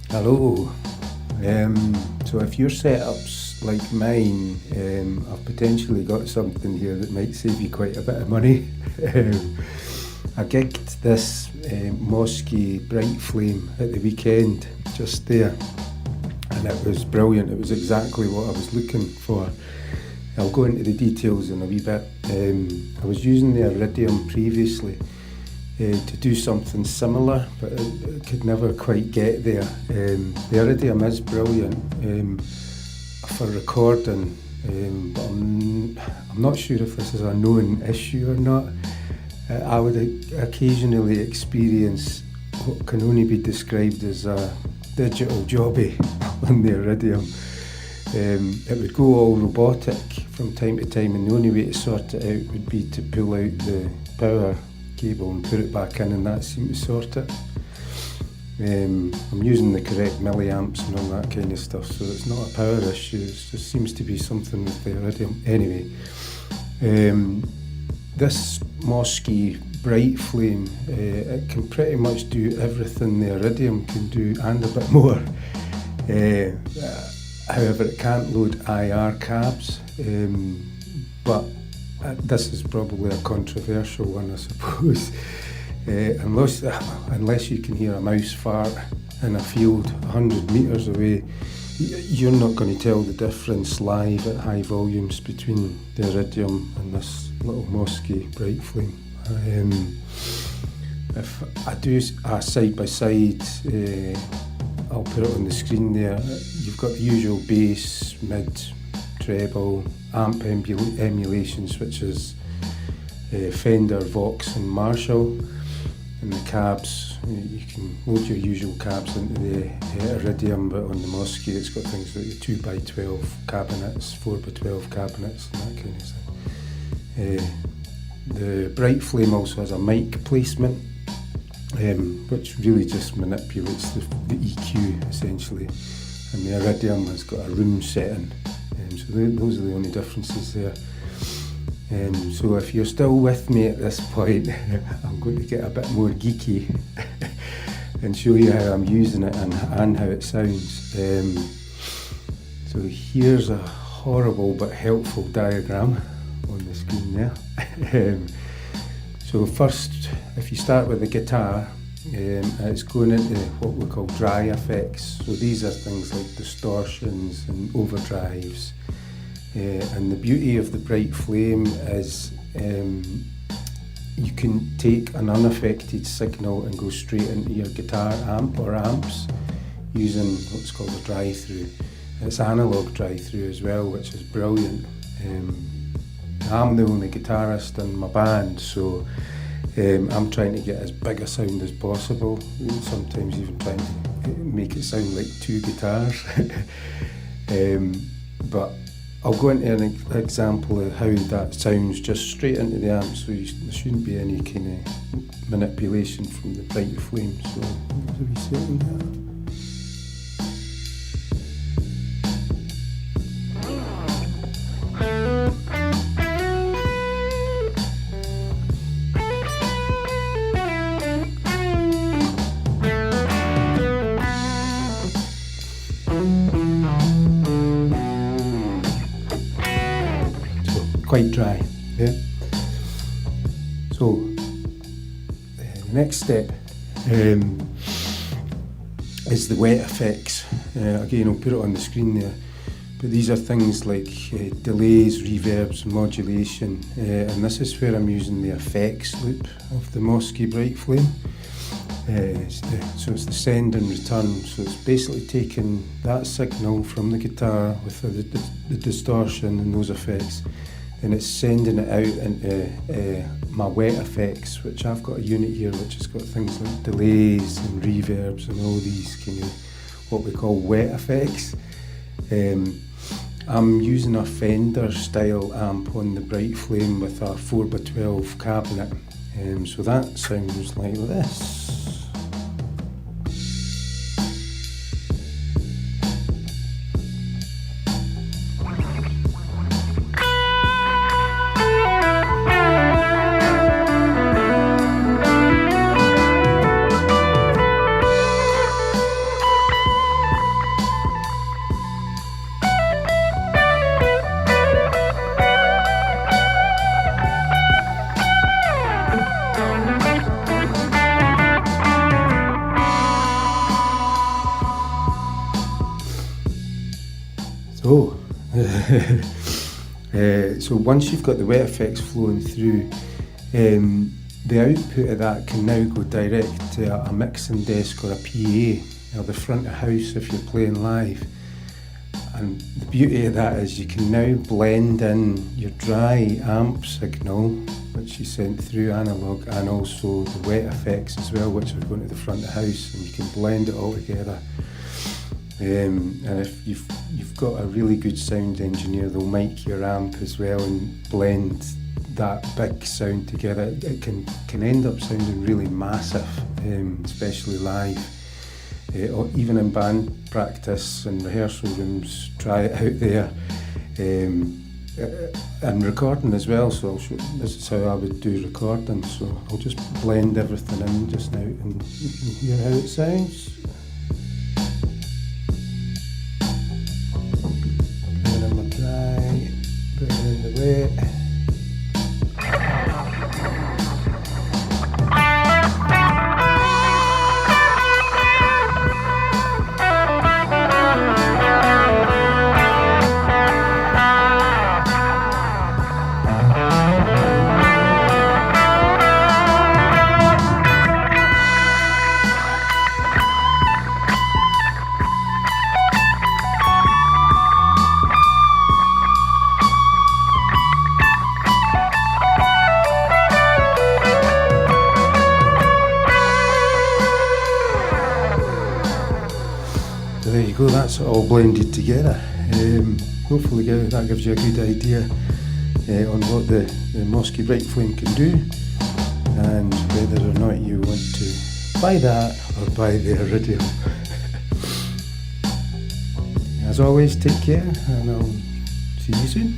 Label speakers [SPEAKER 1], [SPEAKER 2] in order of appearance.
[SPEAKER 1] Hello. So if your setup's like mine, I've potentially got something here that might save you quite a bit of money. I gigged this Mosky Bright Flame at the weekend, just there, and it was brilliant. It was exactly what I was looking for. I'll go into the details in a wee bit. I was using the Iridium previously to do something similar, but I could never quite get there. The Iridium is brilliant for recording, but I'm not sure if this is a known issue or not. I would occasionally experience what can only be described as a digital jobby on the Iridium. It would go all robotic from time to time, and the only way to sort it out would be to pull out the power cable and put it back in, and that seemed to sort it. I'm using the correct milliamps and all that kind of stuff, so it's not a power issue, it just seems to be something with the Iridium. Anyway, this Mosky Bright Flame, it can pretty much do everything the Iridium can do and a bit more. However, it can't load IR cabs, but this is probably a controversial one, I suppose. Unless you can hear a mouse fart in a field 100 metres away, you're not going to tell the difference live at high volumes between the Iridium and this little Mosky Bright Flame. If I do a side by side, I'll put it on the screen there. You've got the usual bass, mid, treble, amp emulations, which is Fender, Vox and Marshall. And the cabs, you can load your usual cabs into the Iridium, but on the Mosky it's got things like the 2x12 cabinets, 4x12 cabinets and that kind of thing. The Bright Flame also has a mic placement, which really just manipulates the EQ essentially, and the Iridium has got a room setting, so those are the only differences there. So if you're still with me at this point, I'm going to get a bit more geeky and show you how I'm using it and how it sounds. So here's a horrible but helpful diagram on the screen there. So first, if you start with the guitar, it's going into what we call dry effects. So these are things like distortions and overdrives. And the beauty of the Bright Flame is you can take an unaffected signal and go straight into your guitar amp or amps using what's called a drive-through. It's analog drive-through as well, which is brilliant. I'm the only guitarist in my band, so I'm trying to get as big a sound as possible, sometimes even trying to make it sound like two guitars. But I'll go into an example of how that sounds just straight into the amp, so there shouldn't be any kind of manipulation from the Bright Flame. So there's a wee second there. Quite dry, yeah. So the next step is the wet effects. Again, I'll put it on the screen there, but these are things like delays, reverbs, modulation, and this is where I'm using the effects loop of the Mosky Bright Flame. So it's the send and return, so it's basically taking that signal from the guitar with the distortion and those effects, and it's sending it out into my wet effects, which I've got a unit here which has got things like delays and reverbs and all these kind of what we call wet effects. I'm using a Fender style amp on the Bright Flame with a 4x12 cabinet, so that sounds like this. Oh, so once you've got the wet effects flowing through, the output of that can now go direct to a mixing desk or a PA, or the front of house if you're playing live. And the beauty of that is you can now blend in your dry amp signal, which you sent through analog, and also the wet effects as well, which are going to the front of house, and you can blend it all together. And if you've got a really good sound engineer, they'll mic your amp as well and blend that big sound together. It can end up sounding really massive, especially live. Or even in band practice and rehearsal rooms, try it out there. And recording as well, so this is how I would do recording. So I'll just blend everything in just now and you can hear how it sounds. Put it in my dry, put it in the wet. So there you go, that's all blended together. Hopefully that gives you a good idea on what the Mosky Bright Flame can do, and whether or not you want to buy that or buy the Iridium. As always, take care and I'll see you soon.